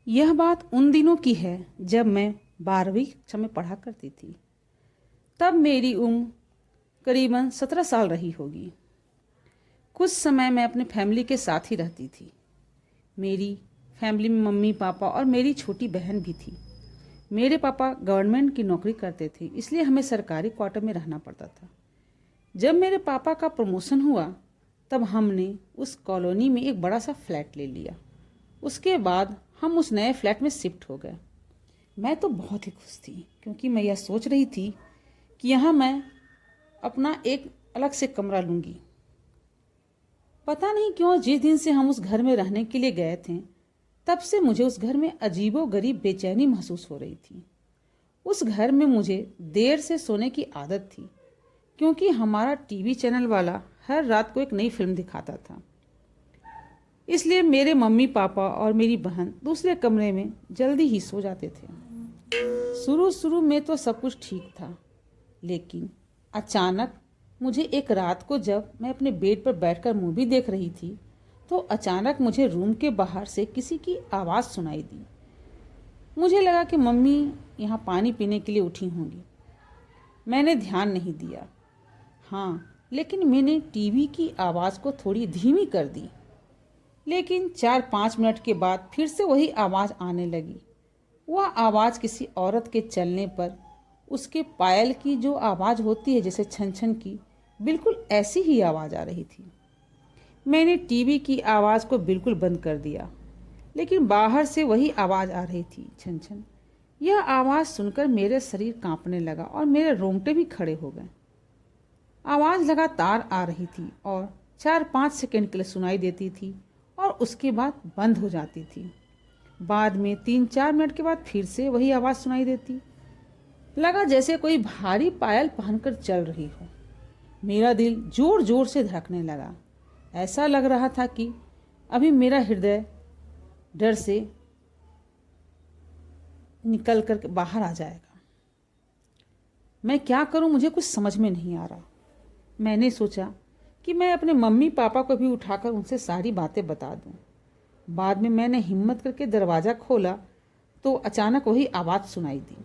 यह बात उन दिनों की है जब मैं 12वीं कक्षा में पढ़ा करती थी। तब मेरी उम्र करीबन 17 साल रही होगी। कुछ समय मैं अपने फैमिली के साथ ही रहती थी। मेरी फैमिली में मम्मी पापा और मेरी छोटी बहन भी थी। मेरे पापा गवर्नमेंट की नौकरी करते थे, इसलिए हमें सरकारी क्वार्टर में रहना पड़ता था। जब मेरे पापा का प्रमोशन हुआ तब हमने उस कॉलोनी में एक बड़ा सा फ्लैट ले लिया। उसके बाद हम उस नए फ्लैट में शिफ्ट हो गए। मैं तो बहुत ही खुश थी, क्योंकि मैं यह सोच रही थी कि यहाँ मैं अपना एक अलग से कमरा लूँगी। पता नहीं क्यों जिस दिन से हम उस घर में रहने के लिए गए थे, तब से मुझे उस घर में अजीबोगरीब बेचैनी महसूस हो रही थी। उस घर में मुझे देर से सोने की आदत थी, क्योंकि हमारा टीवी चैनल वाला हर रात को एक नई फिल्म दिखाता था। इसलिए मेरे मम्मी पापा और मेरी बहन दूसरे कमरे में जल्दी ही सो जाते थे। शुरू शुरू में तो सब कुछ ठीक था, लेकिन अचानक मुझे एक रात को जब मैं अपने बेड पर बैठकर मूवी देख रही थी, तो अचानक मुझे रूम के बाहर से किसी की आवाज़ सुनाई दी। मुझे लगा कि मम्मी यहाँ पानी पीने के लिए उठी होंगी। मैंने ध्यान नहीं दिया। हाँ, लेकिन मैंने टीवी की आवाज़ को थोड़ी धीमी कर दी। लेकिन 4-5 मिनट के बाद फिर से वही आवाज़ आने लगी। वह आवाज़ किसी औरत के चलने पर उसके पायल की जो आवाज़ होती है, जैसे छन छन की, बिल्कुल ऐसी ही आवाज़ आ रही थी। मैंने टीवी की आवाज़ को बिल्कुल बंद कर दिया, लेकिन बाहर से वही आवाज़ आ रही थी, छन छन। यह आवाज़ सुनकर मेरे शरीर कांपने लगा और मेरे रोंगटे भी खड़े हो गए। आवाज़ लगातार आ रही थी और 4-5 सेकंड के लिए सुनाई देती थी और उसके बाद बंद हो जाती थी। बाद में 3-4 मिनट के बाद फिर से वही आवाज़ सुनाई देती। लगा जैसे कोई भारी पायल पहनकर चल रही हो। मेरा दिल जोर जोर से धड़कने लगा। ऐसा लग रहा था कि अभी मेरा हृदय डर से निकल कर बाहर आ जाएगा। मैं क्या करूं, मुझे कुछ समझ में नहीं आ रहा। मैंने सोचा कि मैं अपने मम्मी पापा को भी उठाकर उनसे सारी बातें बता दूं। बाद में मैंने हिम्मत करके दरवाज़ा खोला तो अचानक वही आवाज़ सुनाई दी।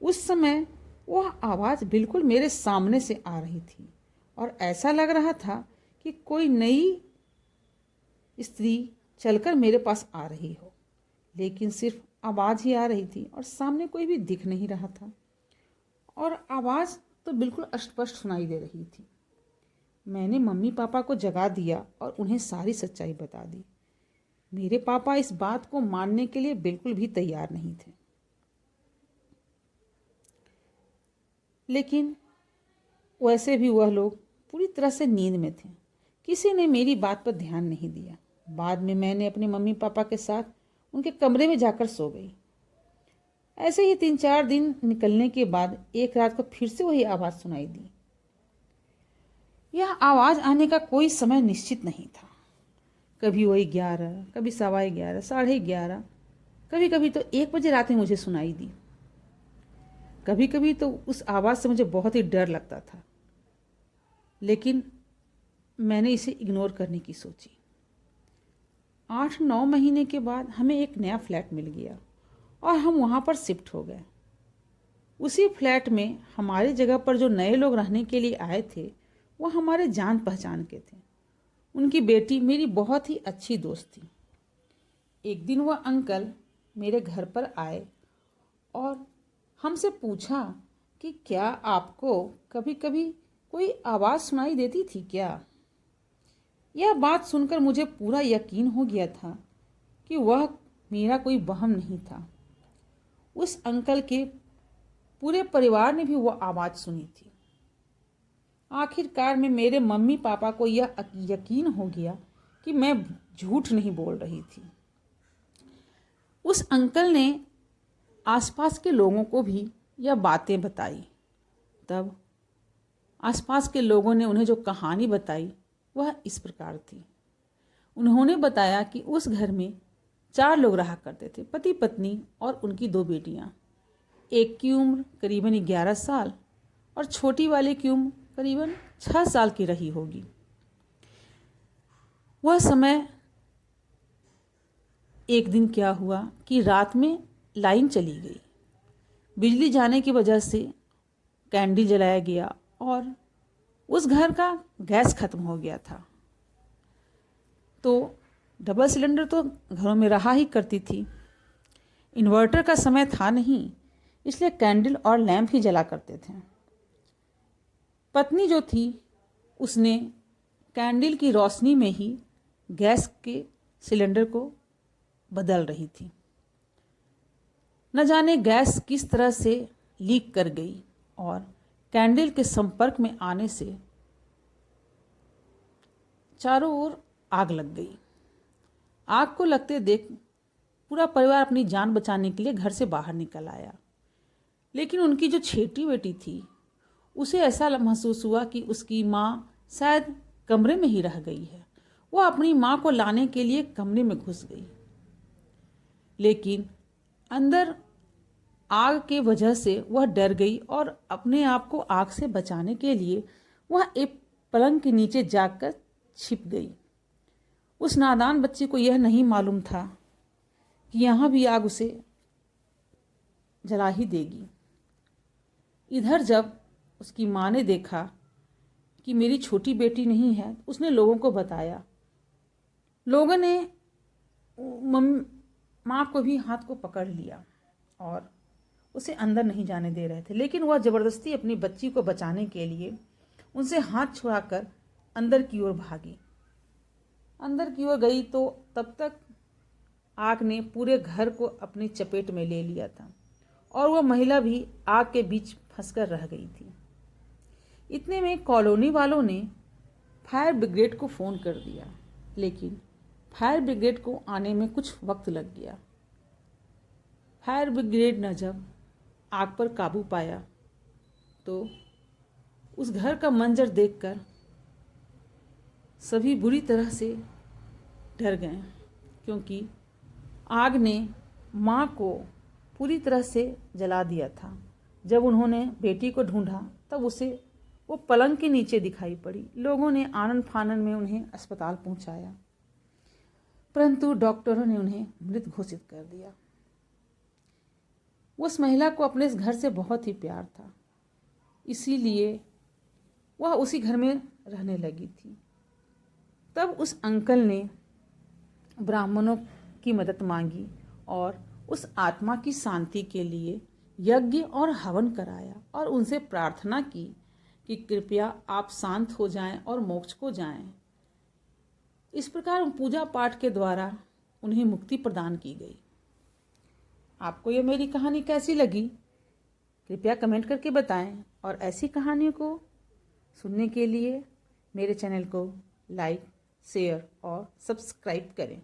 उस समय वह आवाज़ बिल्कुल मेरे सामने से आ रही थी और ऐसा लग रहा था कि कोई नई स्त्री चलकर मेरे पास आ रही हो। लेकिन सिर्फ आवाज़ ही आ रही थी और सामने कोई भी दिख नहीं रहा था, और आवाज़ तो बिल्कुल अस्पष्ट सुनाई दे रही थी। मैंने मम्मी पापा को जगा दिया और उन्हें सारी सच्चाई बता दी। मेरे पापा इस बात को मानने के लिए बिल्कुल भी तैयार नहीं थे, लेकिन वैसे भी वह लोग पूरी तरह से नींद में थे। किसी ने मेरी बात पर ध्यान नहीं दिया। बाद में मैंने अपने मम्मी पापा के साथ उनके कमरे में जाकर सो गई। ऐसे ही 3-4 दिन निकलने के बाद एक रात को फिर से वही आवाज़ सुनाई दी। यह आवाज़ आने का कोई समय निश्चित नहीं था। कभी वही 11, कभी 11:15, 11:30, कभी कभी तो 1 बजे रात में मुझे सुनाई दी। कभी कभी तो उस आवाज़ से मुझे बहुत ही डर लगता था, लेकिन मैंने इसे इग्नोर करने की सोची। 8-9 महीने के बाद हमें एक नया फ्लैट मिल गया और हम वहाँ पर शिफ्ट हो गए। उसी फ्लैट में हमारी जगह पर जो नए लोग रहने के लिए आए थे, वो हमारे जान पहचान के थे। उनकी बेटी मेरी बहुत ही अच्छी दोस्त थी। एक दिन वह अंकल मेरे घर पर आए और हमसे पूछा कि क्या आपको कभी कभी कोई आवाज़ सुनाई देती थी क्या। यह बात सुनकर मुझे पूरा यकीन हो गया था कि वह मेरा कोई वहम नहीं था। उस अंकल के पूरे परिवार ने भी वह आवाज़ सुनी थी। आखिरकार में मेरे मम्मी पापा को यह यकीन हो गया कि मैं झूठ नहीं बोल रही थी। उस अंकल ने आसपास के लोगों को भी यह बातें बताई। तब आसपास के लोगों ने उन्हें जो कहानी बताई वह इस प्रकार थी। उन्होंने बताया कि उस घर में 4 लोग रहा करते थे, पति पत्नी और उनकी 2 बेटियां। एक की उम्र करीबन 11 साल और छोटी वाले की उम्र करीबन 6 साल की रही होगी। वह समय एक दिन क्या हुआ कि रात में लाइन चली गई। बिजली जाने की वजह से कैंडल जलाया गया और उस घर का गैस खत्म हो गया था। तो डबल सिलेंडर तो घरों में रहा ही करती थी। इन्वर्टर का समय था नहीं, इसलिए कैंडल और लैंप ही जला करते थे। पत्नी जो थी उसने कैंडल की रोशनी में ही गैस के सिलेंडर को बदल रही थी। न जाने गैस किस तरह से लीक कर गई और कैंडल के संपर्क में आने से चारों ओर आग लग गई। आग को लगते देख पूरा परिवार अपनी जान बचाने के लिए घर से बाहर निकल आया। लेकिन उनकी जो छोटी बेटी थी उसे ऐसा महसूस हुआ कि उसकी माँ शायद कमरे में ही रह गई है। वह अपनी माँ को लाने के लिए कमरे में घुस गई, लेकिन अंदर आग के वजह से वह डर गई और अपने आप को आग से बचाने के लिए वह एक पलंग के नीचे जाकर छिप गई। उस नादान बच्चे को यह नहीं मालूम था कि यहाँ भी आग उसे जला ही देगी। इधर जब उसकी माँ ने देखा कि मेरी छोटी बेटी नहीं है, उसने लोगों को बताया। लोगों ने माँ को भी हाथ को पकड़ लिया और उसे अंदर नहीं जाने दे रहे थे, लेकिन वह ज़बरदस्ती अपनी बच्ची को बचाने के लिए उनसे हाथ छुड़ाकर अंदर की ओर भागी। अंदर की ओर गई तो तब तक आग ने पूरे घर को अपनी चपेट में ले लिया था और वह महिला भी आग के बीच फंसकर रह गई थी। इतने में कॉलोनी वालों ने फायर ब्रिगेड को फ़ोन कर दिया, लेकिन फायर ब्रिगेड को आने में कुछ वक्त लग गया। फायर ब्रिगेड ने जब आग पर काबू पाया तो उस घर का मंजर देखकर सभी बुरी तरह से डर गए, क्योंकि आग ने माँ को पूरी तरह से जला दिया था। जब उन्होंने बेटी को ढूंढा तब उसे वो पलंग के नीचे दिखाई पड़ी। लोगों ने आनन फानन में उन्हें अस्पताल पहुंचाया, परंतु डॉक्टरों ने उन्हें मृत घोषित कर दिया। उस महिला को अपने इस घर से बहुत ही प्यार था, इसीलिए वह उसी घर में रहने लगी थी। तब उस अंकल ने ब्राह्मणों की मदद मांगी और उस आत्मा की शांति के लिए यज्ञ और हवन कराया और उनसे प्रार्थना की कि कृपया आप शांत हो जाएं और मोक्ष को जाएं। इस प्रकार पूजा पाठ के द्वारा उन्हें मुक्ति प्रदान की गई। आपको ये मेरी कहानी कैसी लगी कृपया कमेंट करके बताएं और ऐसी कहानियों को सुनने के लिए मेरे चैनल को लाइक, शेयर और सब्सक्राइब करें।